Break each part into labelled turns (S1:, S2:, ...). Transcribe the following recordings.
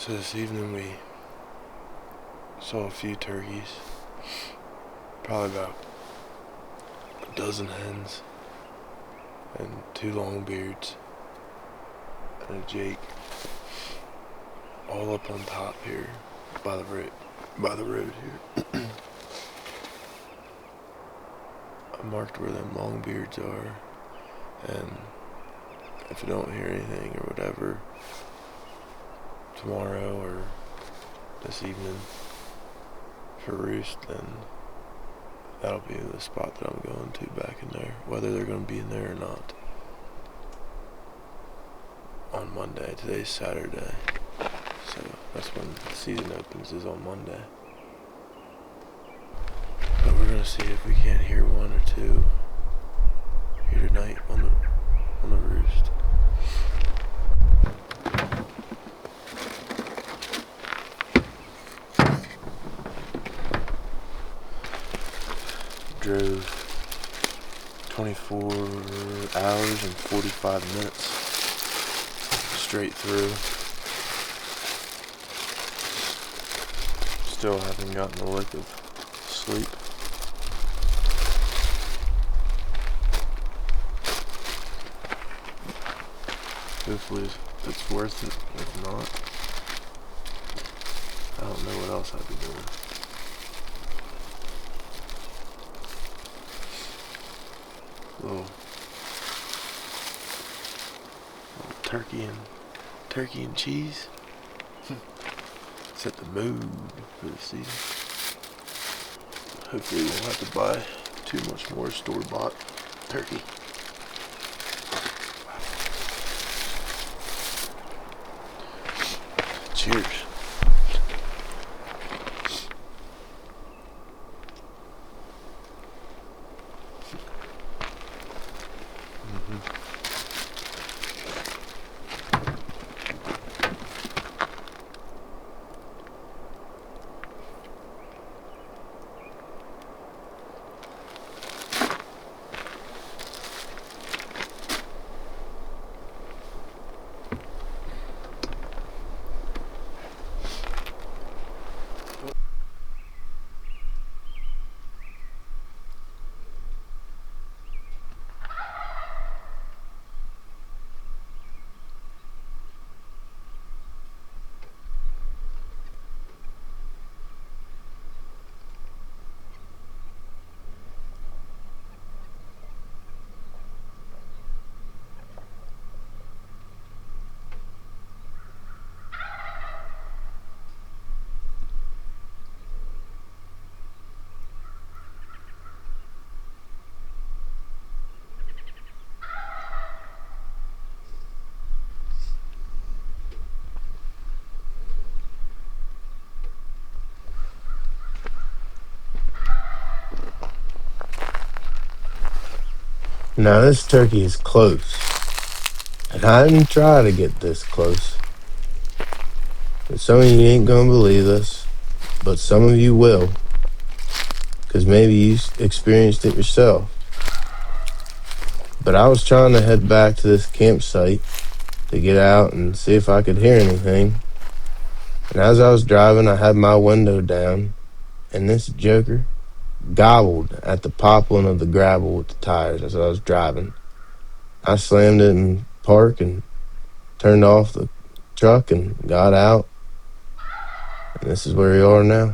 S1: So this evening we saw a few turkeys, probably about a dozen hens, and 2 longbeards, and a jake, all up on top here by the road here. I marked where them longbeards are, and if I don't hear anything or whatever tomorrow or this evening for roost, then that'll be the spot that I'm going to back in there, whether they're going to be in there or not, on Monday. Today's Saturday, so that's when the season opens, is on Monday. But we're going to see if we can't hear 1 or 2 here tonight on the roost. Drove 24 hours and 45 minutes straight through. Still haven't gotten a lick of sleep. Hopefully it's worth it. If not, I don't know what else I'd be doing. Little turkey and cheese. Set the mood for the season. Hopefully we won't have to buy too much more store-bought turkey. Cheers.
S2: Now this turkey is close, and I didn't try to get this close. And some of you ain't gonna believe this, but some of you will, because maybe you experienced it yourself. But I was trying to head back to this campsite to get out and see if I could hear anything. And as I was driving, I had my window down, and this joker gobbled at the poppling of the gravel with the tires as I was driving. I slammed it in park and turned off the truck and got out. And this is where we are now.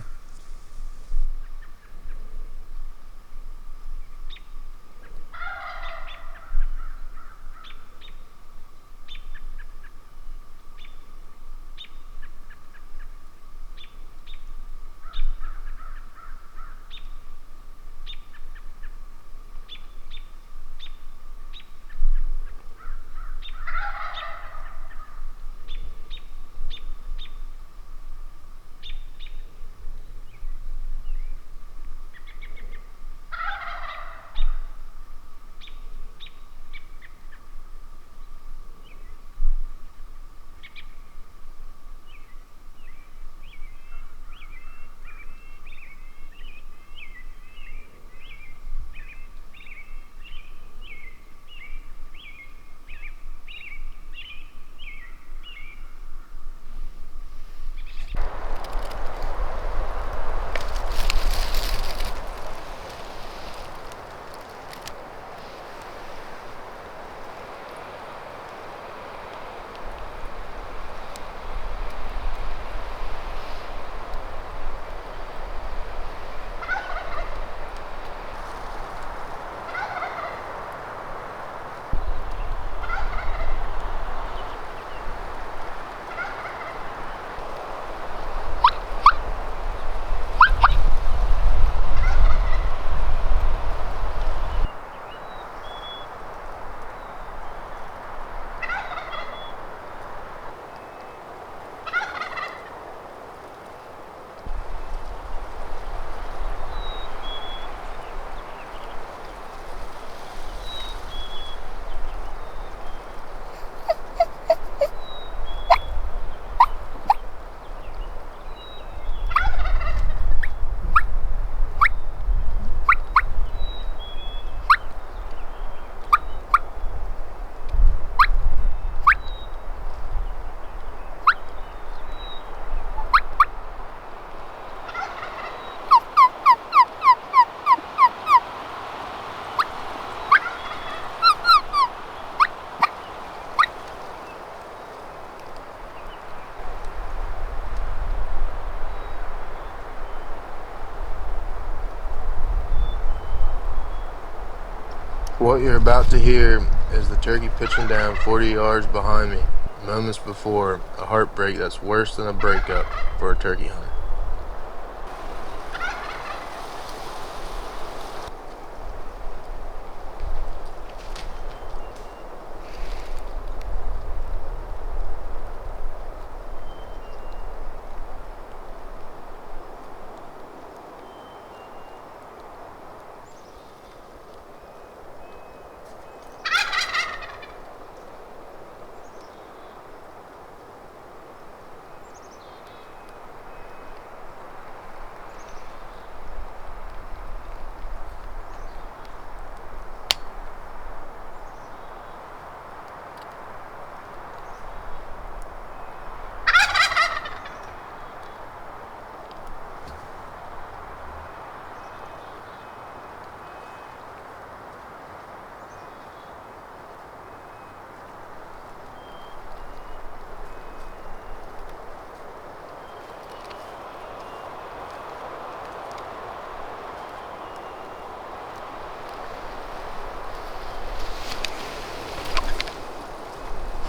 S2: What you're about to hear is the turkey pitching down 40 yards behind me, moments before a heartbreak that's worse than a breakup for a turkey hunter.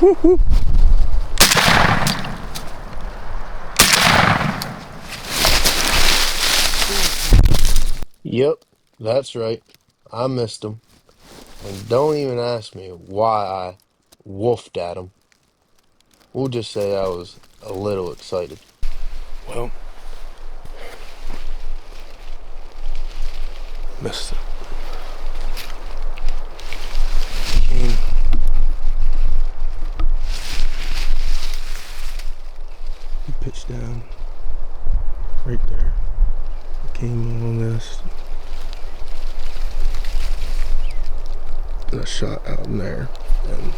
S1: Woo-hoo.
S2: Yep, that's right. I missed him. And don't even ask me why I woofed at him. We'll just say I was a little excited.
S1: Well, missed it. He pitched down right there. Came on this. And I shot out in there. And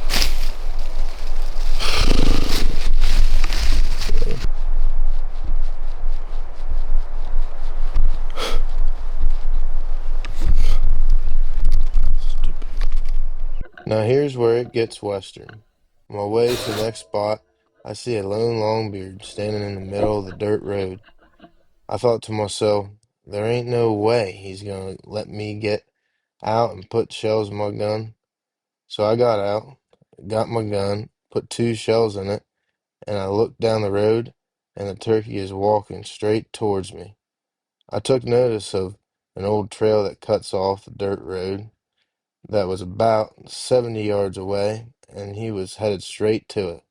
S2: Now here's where it gets western. On my way to the next spot, I see a lone longbeard standing in the middle of the dirt road. I thought to myself, there ain't no way he's gonna let me get out and put shells in my gun. So I got out, got my gun, put 2 shells in it, and I looked down the road, and the turkey is walking straight towards me. I took notice of an old trail that cuts off the dirt road that was about 70 yards away, and he was headed straight to it.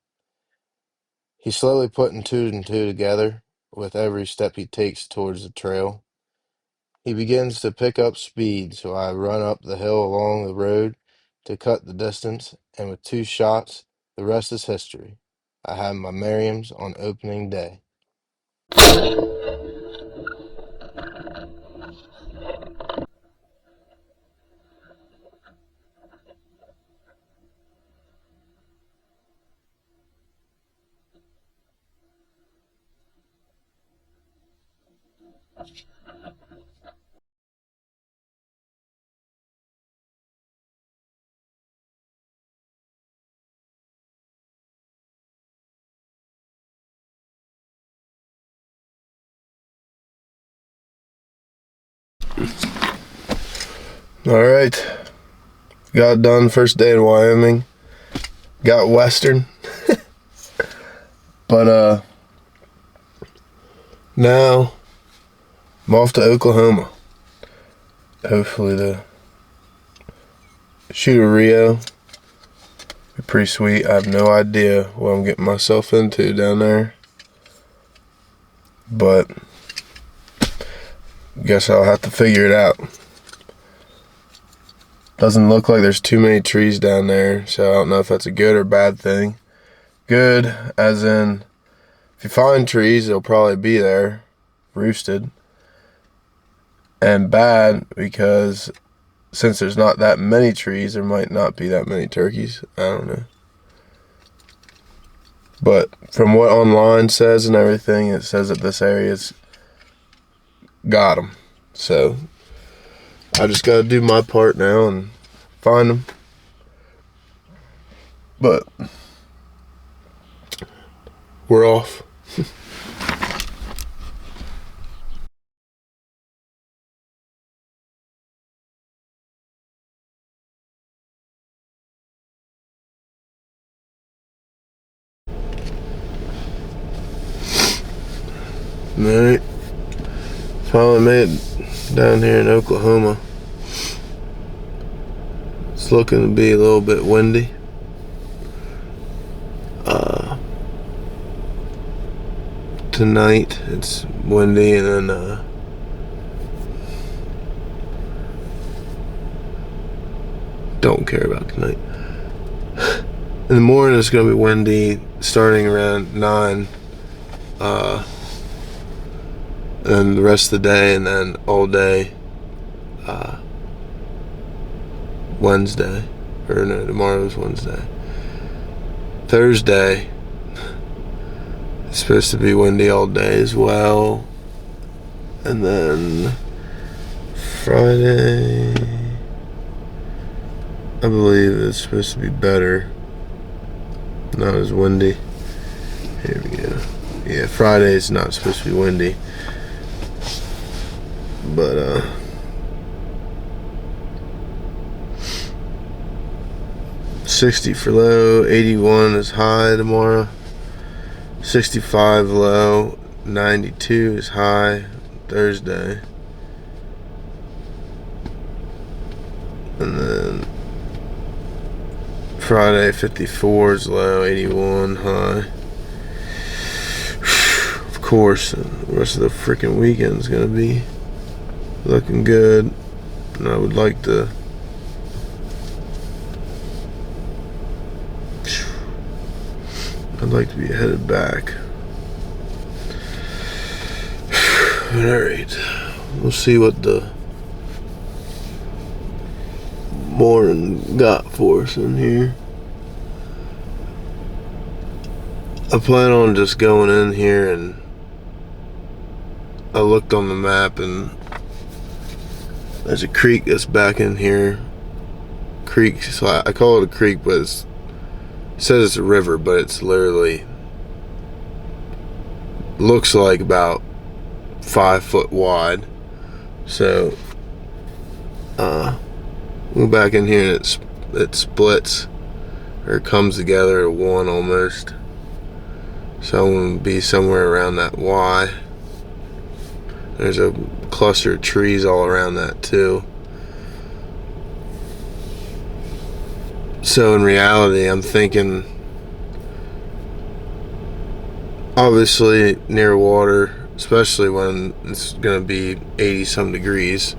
S2: He's slowly putting two and two together with every step he takes towards the trail. He begins to pick up speed, so I run up the hill along the road to cut the distance, and with 2 shots, the rest is history. I had my Merriams on opening day.
S1: alright. Got done first day in Wyoming. Got western. But now I'm off to Oklahoma. Hopefully to shoot a Rio. Be pretty sweet. I have no idea what I'm getting myself into down there. But guess I'll have to figure it out. Doesn't look like there's too many trees down there, so I don't know if that's a good or bad thing. Good, as in, if you find trees, they'll probably be there, roosted. And bad, because since there's not that many trees, there might not be that many turkeys. I don't know. But from what online says and everything, it says that this area's got them. So I just got to do my part now and find them. But we're off. Alright. Finally made it down here in Oklahoma. It's looking to be a little bit windy. Tonight it's windy, and then don't care about tonight. In the morning it's gonna be windy starting around 9. And the rest of the day, and then all day Wednesday. Or no, tomorrow's Wednesday. Thursday, it's supposed to be windy all day as well. And then Friday, I believe it's supposed to be better. Not as windy. Here we go. Yeah, Friday's not supposed to be windy. But 60 for low, 81 is high tomorrow, 65 low, 92 is high Thursday, and then Friday 54 is low, 81 high. Of course, the rest of the freaking weekend's gonna be looking good, and I would like to be headed back. Alright, we'll see what the morning got for us in here. I plan on just going in here, and I looked on the map, and there's a creek that's back in here. Creek, so I call it a creek, but it says it's a river, but it's literally looks like about 5 foot wide. So we're back in here, and it splits, or it comes together at one almost. So I'm gonna be somewhere around that Y. There's a cluster of trees all around that too. So in reality, I'm thinking, obviously near water, especially when it's gonna be 80 some degrees.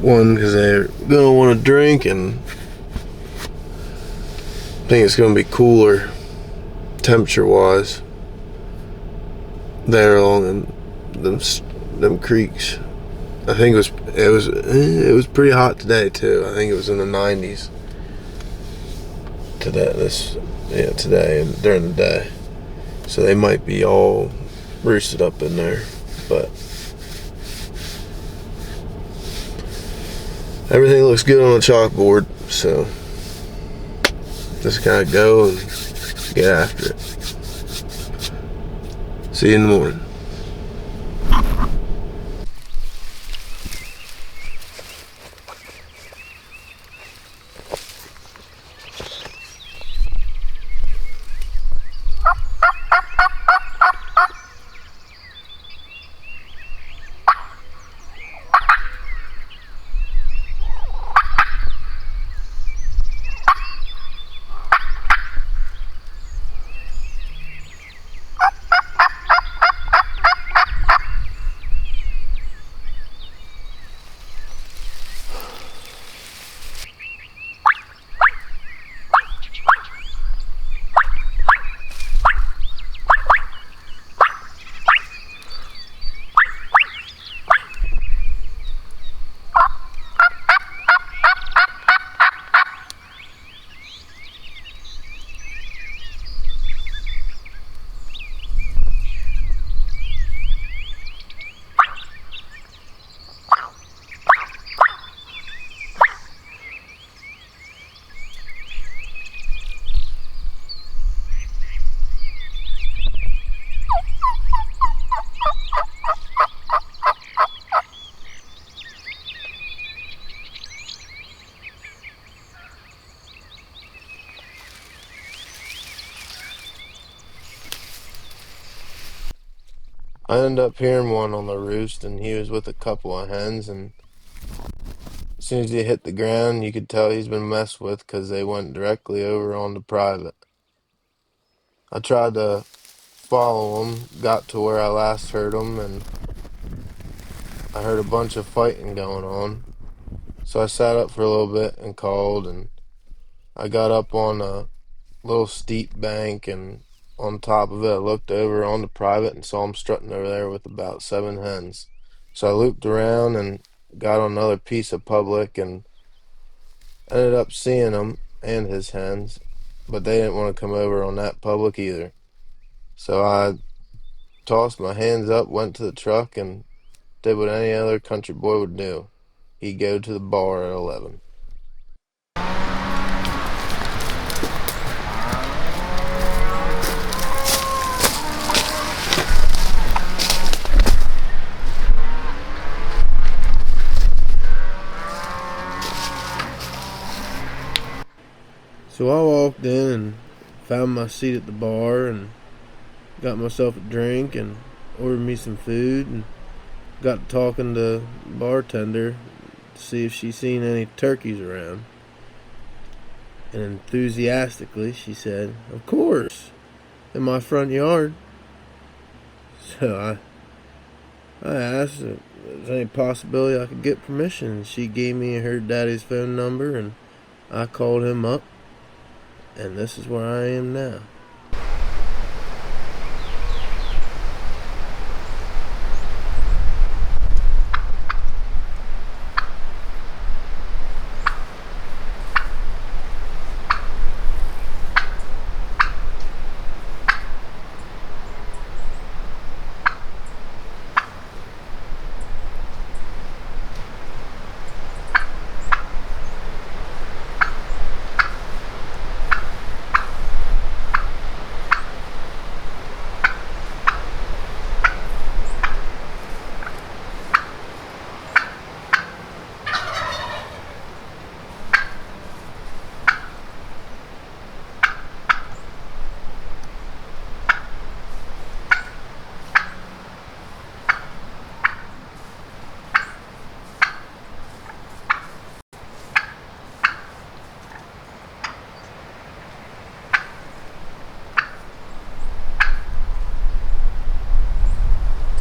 S1: One, because they're gonna want to drink, and I think it's gonna be cooler temperature wise there along them creeks. I think it was pretty hot today too. I think it was in the 90s today and during the day. So they might be all roosted up in there, but everything looks good on the chalkboard, so just kind of go and get after it. See you in the morning.
S2: I ended up hearing one on the roost, and he was with a couple of hens, and as soon as he hit the ground, you could tell he's been messed with because they went directly over onto private. I tried to follow him, got to where I last heard him, and I heard a bunch of fighting going on. So I sat up for a little bit and called, and I got up on a little steep bank, and on top of it, I looked over on the private and saw him strutting over there with about 7 hens. So I looped around and got on another piece of public and ended up seeing him and his hens, but they didn't want to come over on that public either. So I tossed my hands up, went to the truck, and did what any other country boy would do. He'd go to the bar at 11. So I walked in and found my seat at the bar and got myself a drink and ordered me some food and got talking to the bartender to see if she seen any turkeys around. And enthusiastically she said, "Of course, in my front yard." So I asked if there's any possibility I could get permission, and she gave me her daddy's phone number, and I called him up, and this is where I am now.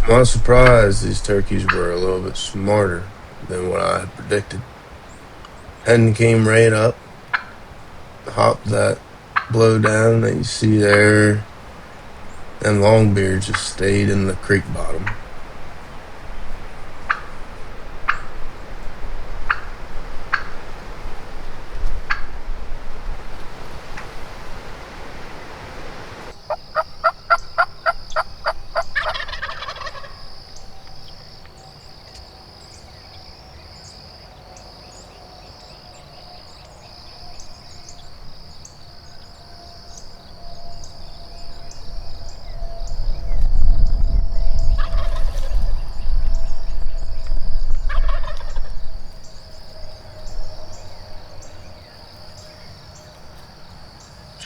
S2: I'm not surprised these turkeys were a little bit smarter than what I had predicted. Hen came right up, hopped that blow down that you see there, and Longbeard just stayed in the creek bottom.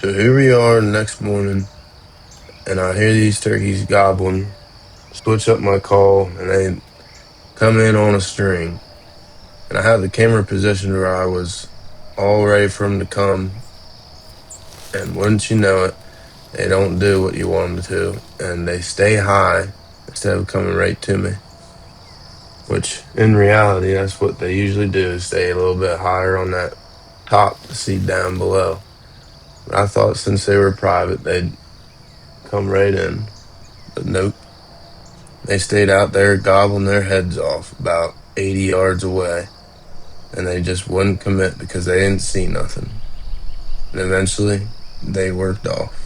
S2: So here we are the next morning, and I hear these turkeys gobbling, switch up my call, and they come in on a string. And I have the camera positioned where I was all ready for them to come. And wouldn't you know it, they don't do what you want them to, and they stay high instead of coming right to me. Which, in reality, that's what they usually do, is stay a little bit higher on that top to see down below. But I thought since they were private, they'd come right in. But nope. They stayed out there gobbling their heads off about 80 yards away, and they just wouldn't commit because they didn't see nothing. And eventually, they worked off.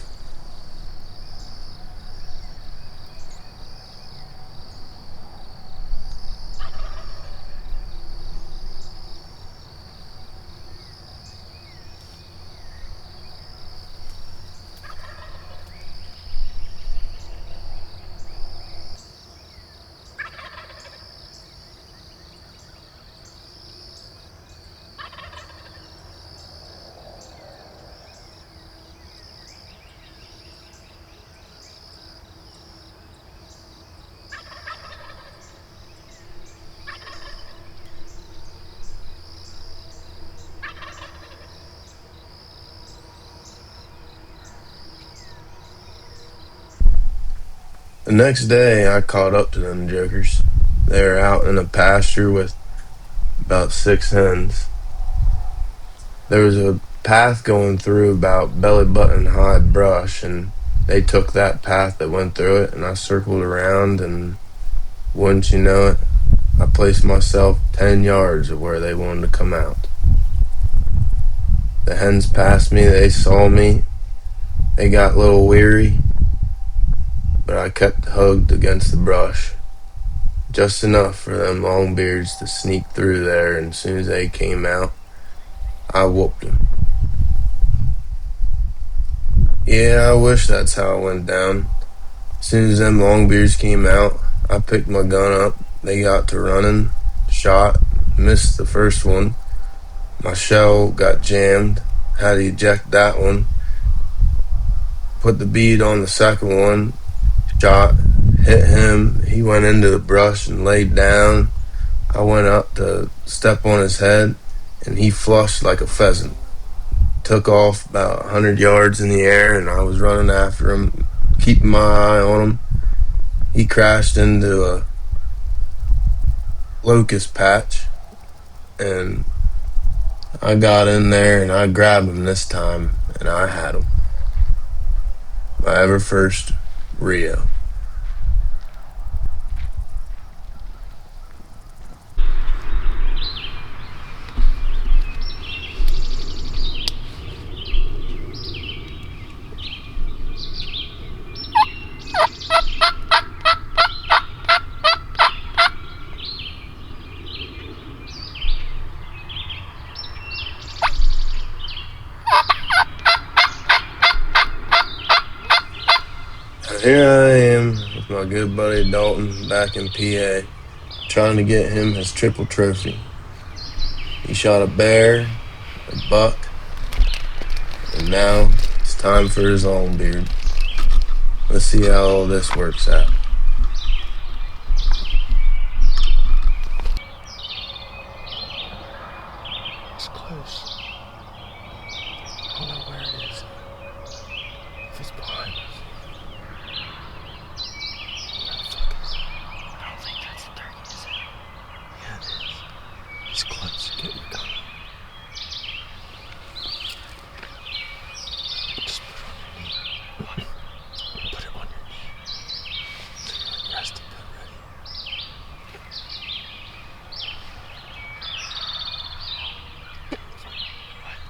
S2: next day, I caught up to them jokers. They were out in a pasture with about 6 hens. There was a path going through about belly button high brush, and they took that path that went through it, and I circled around, and wouldn't you know it, I placed myself 10 yards of where they wanted to come out. The hens passed me, they saw me, they got a little weary, but I kept hugged against the brush. Just enough for them longbeards to sneak through there, and as soon as they came out, I whooped them. Yeah, I wish that's how it went down. As soon as them longbeards came out, I picked my gun up. They got to running, shot, missed the first one. My shell got jammed, had to eject that one. Put the bead on the second one, shot, hit him. He went into the brush and laid down. I went up to step on his head, and he flushed like a pheasant. Took off about 100 yards in the air, and I was running after him, keeping my eye on him. He crashed into a locust patch, and I got in there and I grabbed him this time, and I had him. My ever first Rio. Here I am with my good buddy Dalton back in PA, trying to get him his triple trophy. He shot a bear, a buck, and now it's time for his longbeard. Let's see how all this works out.
S1: It's close. I don't know where it is. If it's behind us. Where the fuck is it? I don't think that's a turkey, is it? Yeah, it is. It's close. Get your gun. Just put it on your knee. What? Put it on your knee. So you're like resting, but ready. What?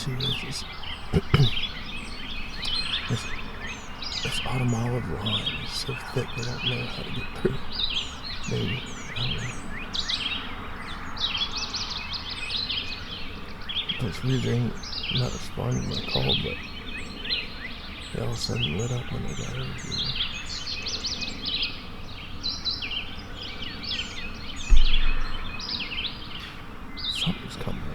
S1: issue is this autumn olive line is so thick they don't know how to get through. Maybe. I don't know. It's weird they ain't not responding to my call, but they all of a sudden lit up when they got over here. Something's coming around.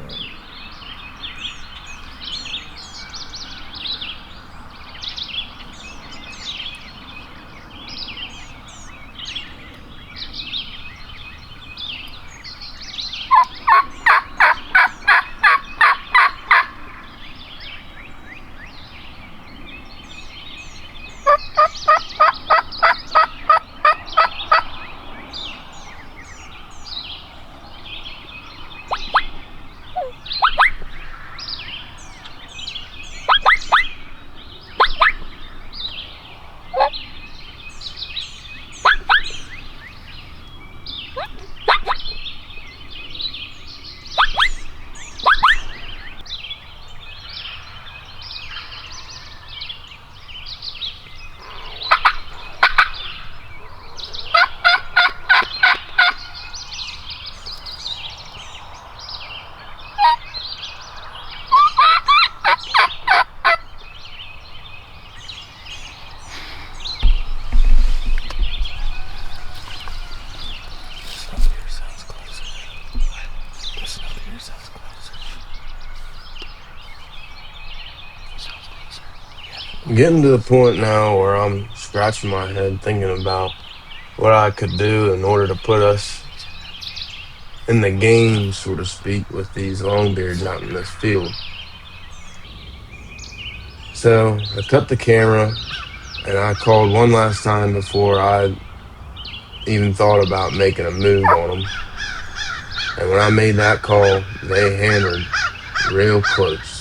S2: Getting to the point now where I'm scratching my head thinking about what I could do in order to put us in the game, so to speak, with these longbeards out in this field. So I cut the camera and I called one last time before I even thought about making a move on them. And when I made that call, they hammered real close.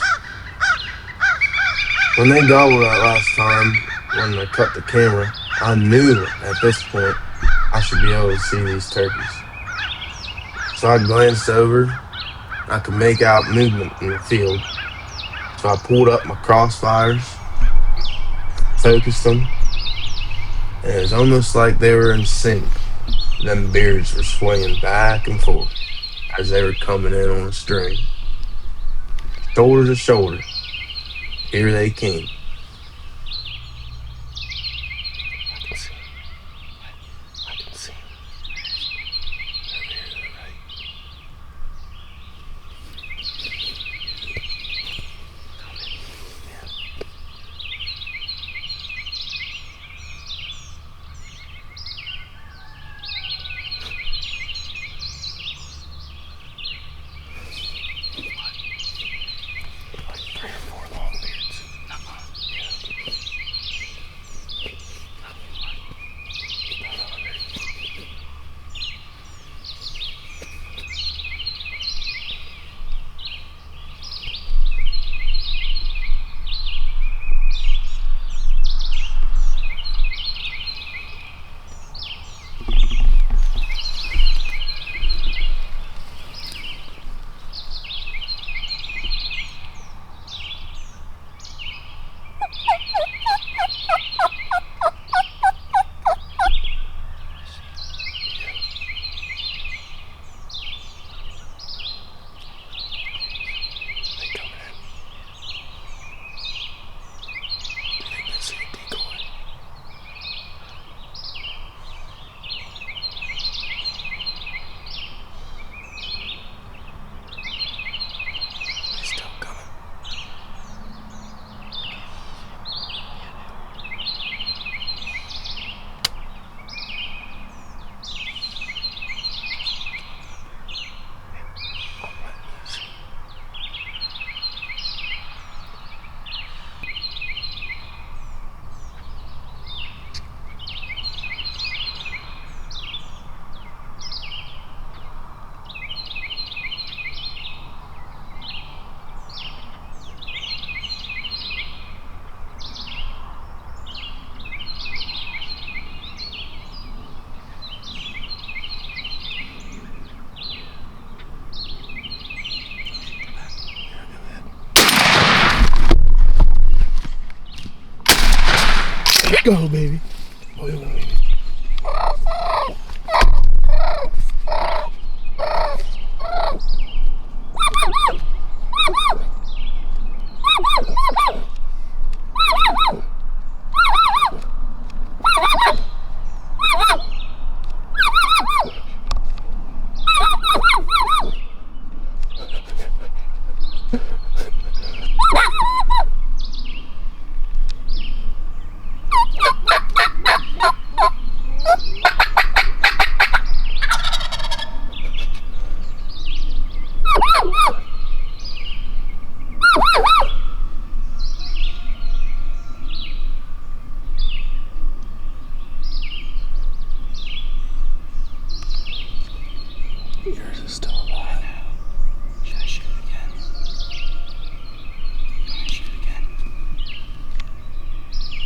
S2: When they gobbled that last time, when I cut the camera, I knew at this point I should be able to see these turkeys. So I glanced over. I could make out movement in the field. So I pulled up my crossfires, focused them, and it was almost like they were in sync. Them beards were swinging back and forth as they were coming in on a string. Shoulder to shoulder. Here they came.
S1: I can see him. Over here to the right. Like 3 or 4 long beards. go, baby. Yours is still alive.
S3: Should I shoot it again? Can I shoot again?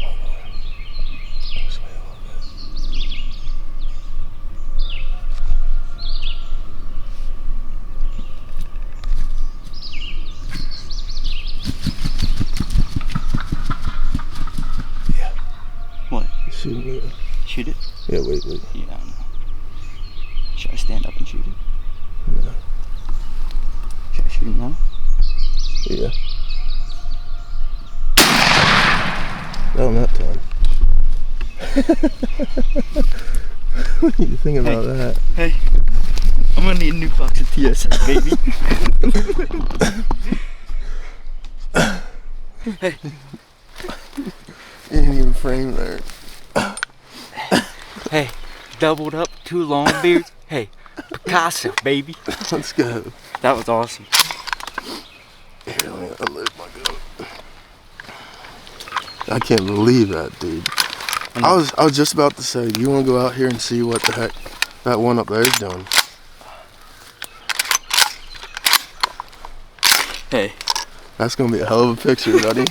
S1: Hold on. Just wait a little bit. Yeah.
S3: What?
S1: Shooting it.
S3: Shoot it?
S1: Yeah, wait.
S3: Yeah, I know. Should I stand up and shoot it?
S1: No.
S3: Should I shoot it now?
S1: Yeah. No, not time. What do you think about that?
S3: Hey, I'm gonna need a new box of TSS, baby. Hey.
S1: You didn't even frame there.
S3: Hey, doubled up, 2 long beards. Hey, Picasso, baby.
S1: Let's go.
S3: That was awesome.
S1: Here, let me unload my gun. I can't believe that, dude. I was just about to say, do you want to go out here and see what the heck that one up there is doing?
S3: Hey.
S1: That's gonna be a hell of a picture, buddy.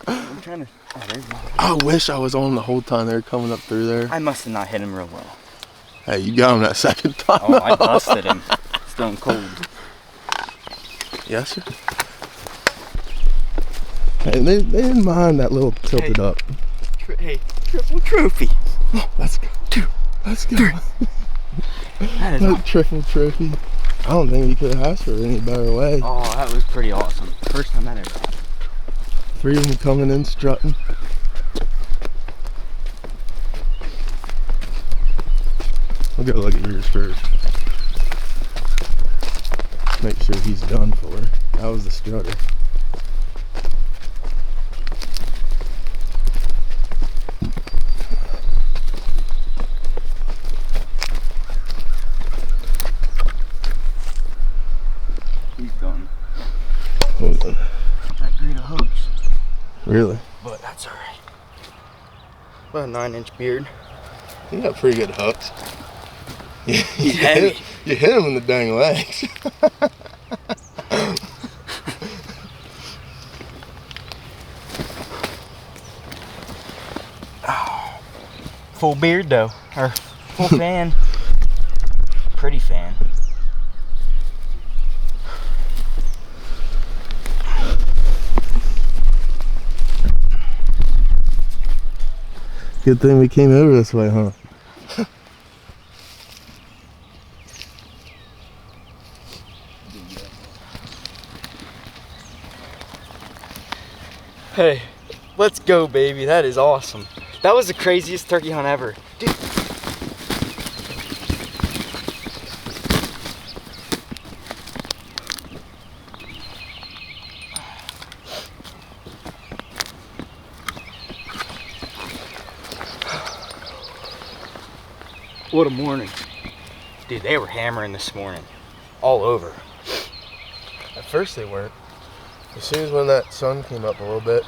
S3: I'm trying to. Oh, there's one.
S1: I wish I was on the whole time they were coming up through there.
S3: I must have not hit him real well.
S1: Hey, you got him that second time.
S3: Oh, I busted him. Stone cold.
S1: Yes, sir. Hey, they didn't mind that little tilted
S3: Hey.
S1: up.
S3: Hey, triple trophy.
S1: Oh, let's go.
S3: 2,
S1: Let's go.
S3: 3. That is awesome.
S1: Triple trophy. I don't think we could have asked for it any better way.
S3: Oh, that was pretty awesome. First time that ever happened.
S1: 3 of them coming in strutting. I'll go look at yours first. Make sure he's done for. That was the strutter.
S3: He's done.
S1: Hold on.
S3: That great of hooks.
S1: Really?
S3: But that's alright. About a 9-inch beard.
S1: You got pretty good hooks.
S3: He's heavy.
S1: You hit him in the dang legs.
S3: Full beard though. Or full fan. Pretty fan.
S1: Good thing we came over this way, huh?
S3: Hey, let's go, baby. That is awesome. That was the craziest turkey hunt ever. Dude. What a morning. Dude, they were hammering this morning. All over.
S1: At first they weren't. As soon as when that sun came up a little bit,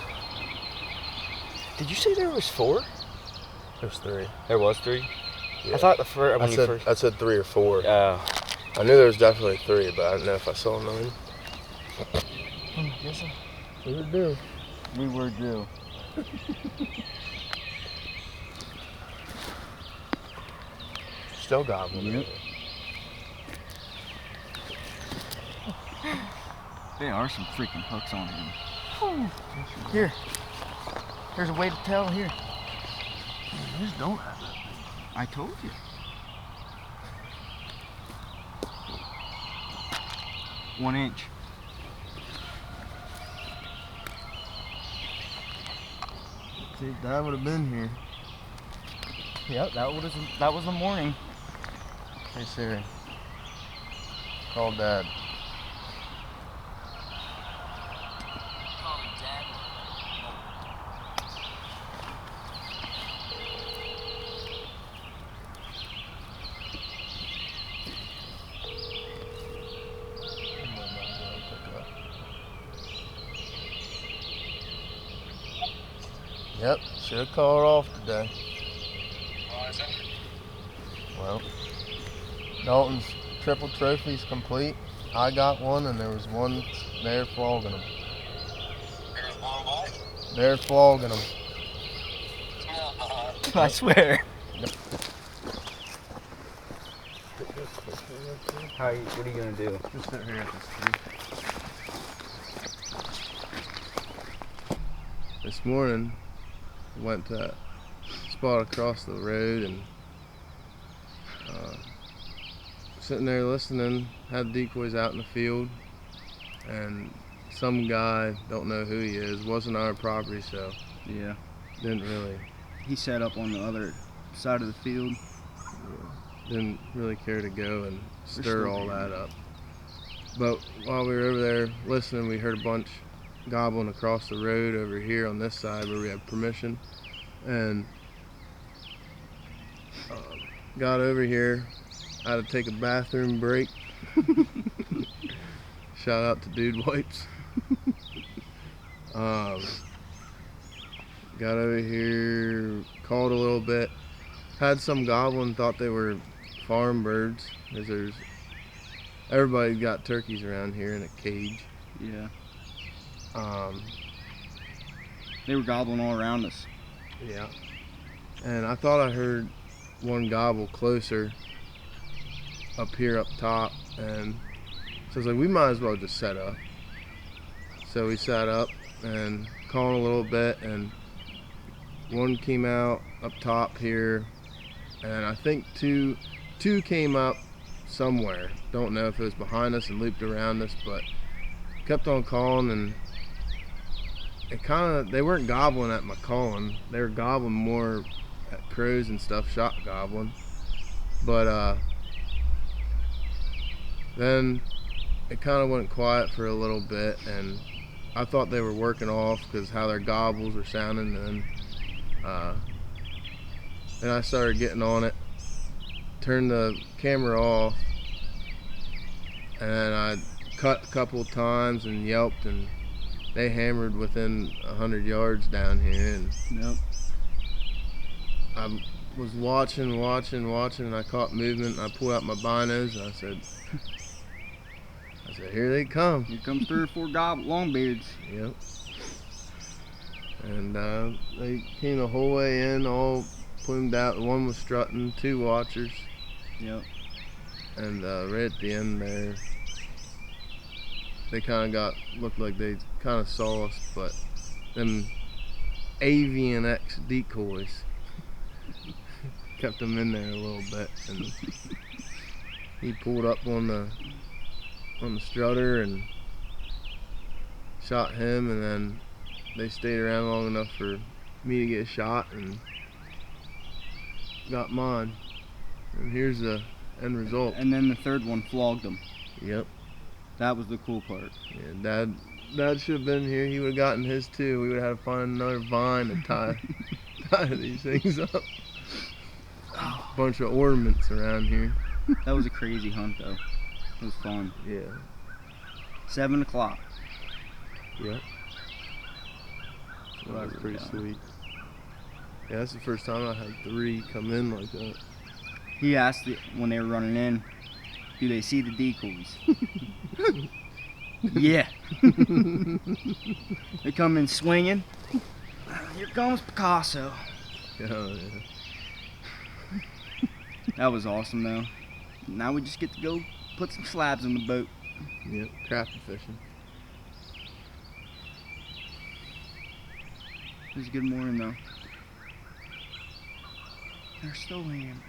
S3: Did you say there was 4?
S1: there's 3.
S3: There was 3?
S1: Yeah.
S3: I thought the first,
S1: I
S3: when you
S1: said,
S3: first...
S1: I said 3 or 4.
S3: Oh.
S1: I knew there was definitely 3, but I didn't know if I saw 9.
S3: Yes, sir.
S1: We were due.
S3: We were due.
S1: Still got one.
S3: Yep. There are some freaking hooks on him. Here. There's a way to tell here.
S1: You just don't have that.
S3: I told you. One inch.
S1: See, if Dad would have been here.
S3: Yep, that was the morning.
S1: Hey Siri, call Dad. Yep, should have called off today.
S4: Why is that?
S1: Well, Dalton's triple trophy's complete. I got one, and there was one there flogging him.
S4: There's one what?
S1: They're flogging him.
S3: I swear. What are you gonna do?
S1: Just sit here at this tree. This morning, went to a spot across the road and sitting there listening, had decoys out in the field, and some guy, don't know who he is, wasn't our property, so
S3: Yeah.
S1: didn't really
S3: He set up on the other side of the field.
S1: didn't really care to go and stir
S3: still
S1: all
S3: here.
S1: that up. But while we were over there listening, we heard a bunch gobbling across the road over here on this side where we have permission, and got over here. I had to take a bathroom break. Shout out to Dude Wipes. Got over here, called a little bit, had some gobbling, thought they were farm birds, because everybody's got turkeys around here in a cage.
S3: Yeah.
S1: Um,
S3: They were gobbling all around us.
S1: yeah. And I thought I heard one gobble closer up here up top, and so I was like, we might as well just set up. So we sat up and calling a little bit, and one came out up top here, and I think two came up somewhere. Don't know if it was behind us and looped around us, but kept on calling, and they weren't gobbling at my calling. They were gobbling more at crows and stuff, shot gobbling. But then it kind of went quiet for a little bit, and I thought they were working off because how their gobbles were sounding. And then I started getting on it, turned the camera off, and I cut a couple of times and yelped, and they hammered within 100 yards down here. And
S3: Yep.
S1: I was watching, and I caught movement, and I pulled out my binos, and I said, here they come.
S3: Here comes 3 or 4 longbeards.
S1: Yep. And they came the whole way in, all plumed out. One was strutting, 2 watchers,
S3: Yep.
S1: and right at the end there, they kind of looked like they kind of saw us, but them Avian X decoys kept them in there a little bit, and he pulled up on the strutter and shot him, and then they stayed around long enough for me to get a shot and got mine. And here's the end result.
S3: And then the third one flogged them.
S1: Yep.
S3: That was the cool part.
S1: Yeah, Dad should have been here. He would have gotten his too. We would have had to find another vine to tie these things up. Bunch of ornaments around here.
S3: That was a crazy hunt though. It was fun.
S1: Yeah.
S3: 7 o'clock.
S1: Yep. That was pretty sweet. Yeah, that's the first time I had 3 come in like that.
S3: He asked when they were running in, do they see the decoys? Yeah. They come in swinging. Here comes Picasso.
S1: Oh, yeah.
S3: That was awesome though. Now we just get to go put some slabs in the boat.
S1: Yep, crappie fishing.
S3: It was a good morning though. They're still laying.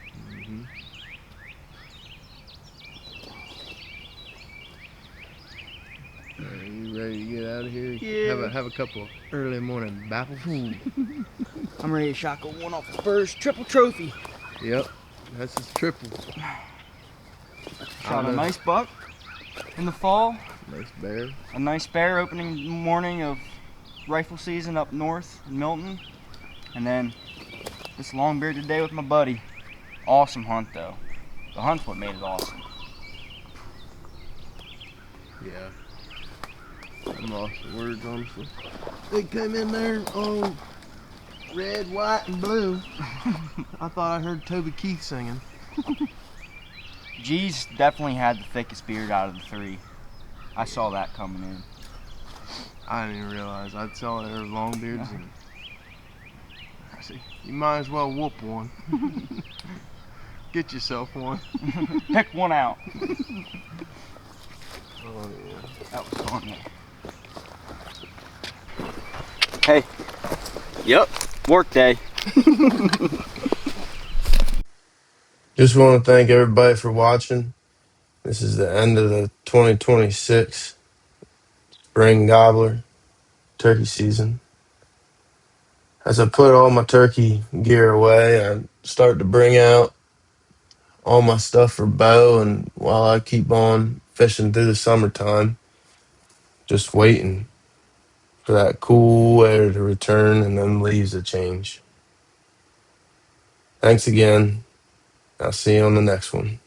S2: Are you ready to get out of here?
S3: Yeah.
S2: Have a couple early morning baffles.
S3: I'm ready to shotgun one off the first triple trophy.
S2: Yep, that's his triple.
S3: Shot a nice buck in the fall.
S2: Nice bear.
S3: A nice bear opening morning of rifle season up north in Milton. And then this long beard today with my buddy. Awesome hunt though. The hunt's what made it awesome.
S2: Yeah. I'm lost for words, honestly. They came in there all red, white, and blue. I thought I heard Toby Keith singing.
S3: G's definitely had the thickest beard out of the three. I saw that coming in.
S2: I didn't even realize. I saw there were long beards. And I said, you might as well whoop one. Get yourself one.
S3: Pick one out.
S2: Oh, yeah.
S3: That was fun. Hey. Yep. Work day.
S2: Just want to thank everybody for watching. This is the end of the 2026 spring gobbler turkey season. As I put all my turkey gear away, I start to bring out all my stuff for bow, and while I keep on fishing through the summertime, just waiting for that cool weather to return and them leaves to change. Thanks again. I'll see you on the next one.